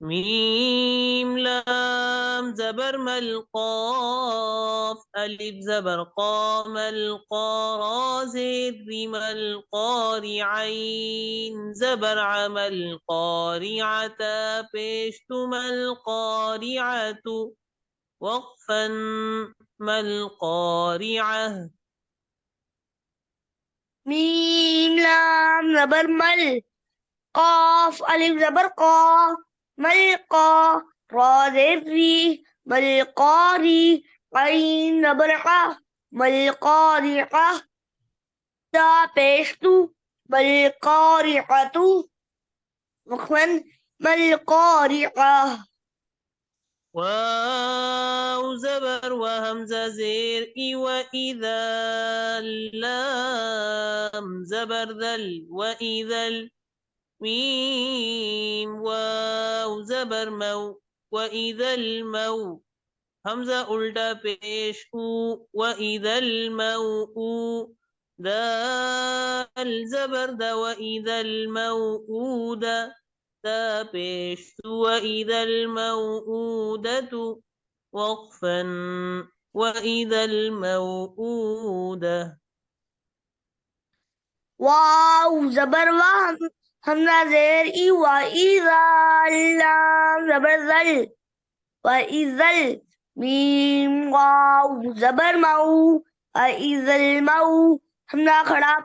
ميم لام زبر ملقاف ألف زبر قام القارا زر القارعين زبر عمل قارعة بشتم القارعة وقفا ما القارعة. ميم لام زبر مل قاف ألف زبر قا ملقا را زري ملقاري عين زبر قا ملقارعة تا بيشتو ملقارعة وقفا ملقارعة. واو زبر وهمزة زير وإذا اللام زبر ذل وإذا الميم واو زبر مو وإذا المو همزة ألتا پیش وإذا الموء دال زبر دا وإذا الموءودة تا پیش وإذا الموءودة وقفا وإذا الموءودة. واو زبر همزة زير وإذا اللام زبر ذل وإذا ميم واو زبر مو وإذا المو همزة خراب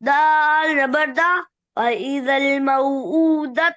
دال زبر دا وإذا الموءودة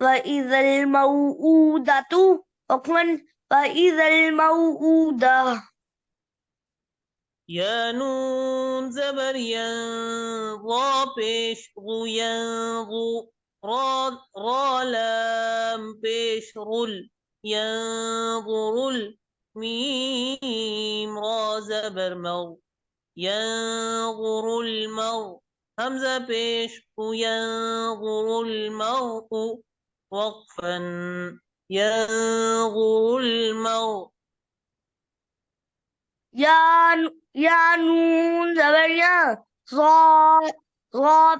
وإذا الموءودة وقفا وإذا الموءودة. يا نون زبر ضا پیش ينظو را لام پیش ينظر الميم را زبر مر ينظر المرء همزة پیش ينظر المرء وقفا ينظر المرء. يا نون زبر يا ظا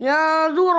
ينظر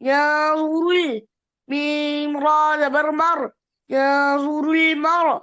ينظر ميم را زبر مر ينظر المرء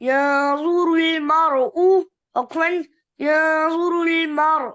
ينظر المرء وقفا ينظر المرء.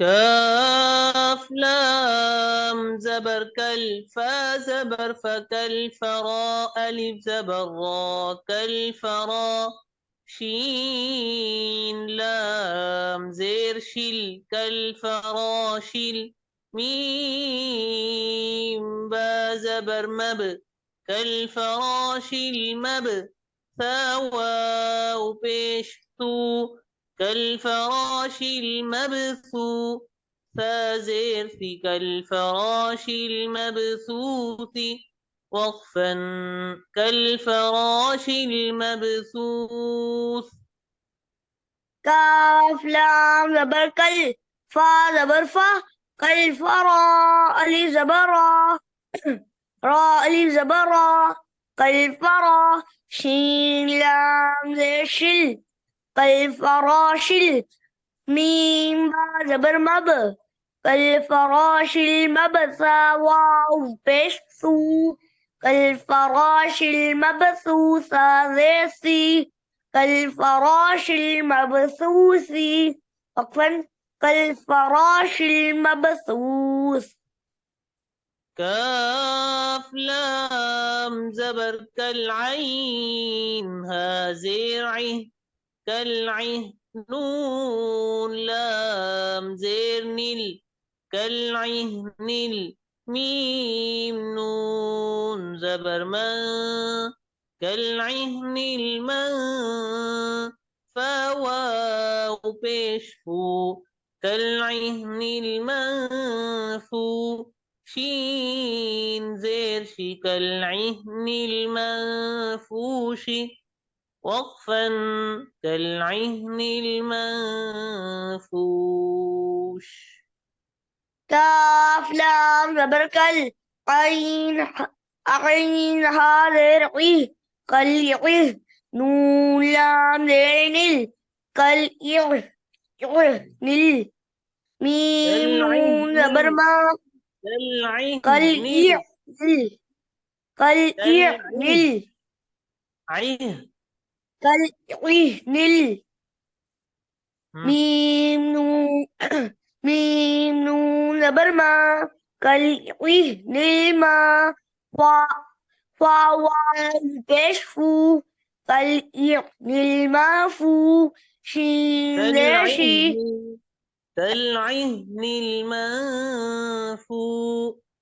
كاف لام زبر كالفا زبر فكالفرا ألف زبر را كالفرا شين لام زير شل كالفراشل ميم با زبر مب كالفراش المب ثاواو بيشتو كالفراش المبثوث فازر في كالفراش المبثوث وقفا كالفراش المبثوث. كاف لام زبر كل فا زبر فا كالفرا ألف زبر را ألف زبر كالفرا شين لام زي شل كالفراشل ميم با زبر مب كالفراش المبثى واو بيش ثو كالفراش المبثوث ذي كالفراش المبثوث وقفا كالفراش المبثوث. كاف لام زبر كالعين ها زرعه كالعه نون لام زير نل كالعهن الميم نون زبر ما كالعهن الماء فواو بيشفو كالعهن المنفو شين زير شي كالعهن المنفوش وقفا كالعهن المنفوش. كاف لام زبر كل عين عين هذا عيه كالعيه نون لام زين كالإع نل ميم نون زبر كالعهن ما كالإع كالعهن نل كالإع نل عيه. كالعيه نل مم. ميم نون ميم نون زبر ما كالعيه نل ما فاوان كشفو كالإعن المعفو شين كالعهن ذاشي كالعهن المنفو.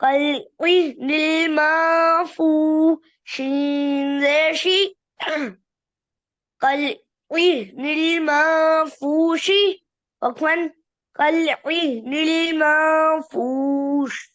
كالإعن المعفو شين ذاشي كالإعن المنفوش وكمان كالإعن المنفوش.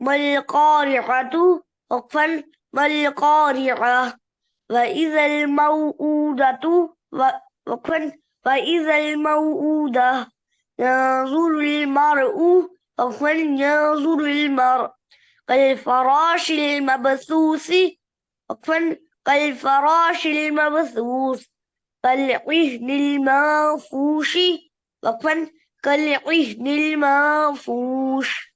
ما القارعة وقفا ما القارعة وإذا الموءودة وقفا وإذا الموءودة ينظر المرء وقفا ينظر المرء كالفراش المبثوث وقفا كالفراش المبثوث كالعهن المنفوش وقفا كالعهن المنفوش.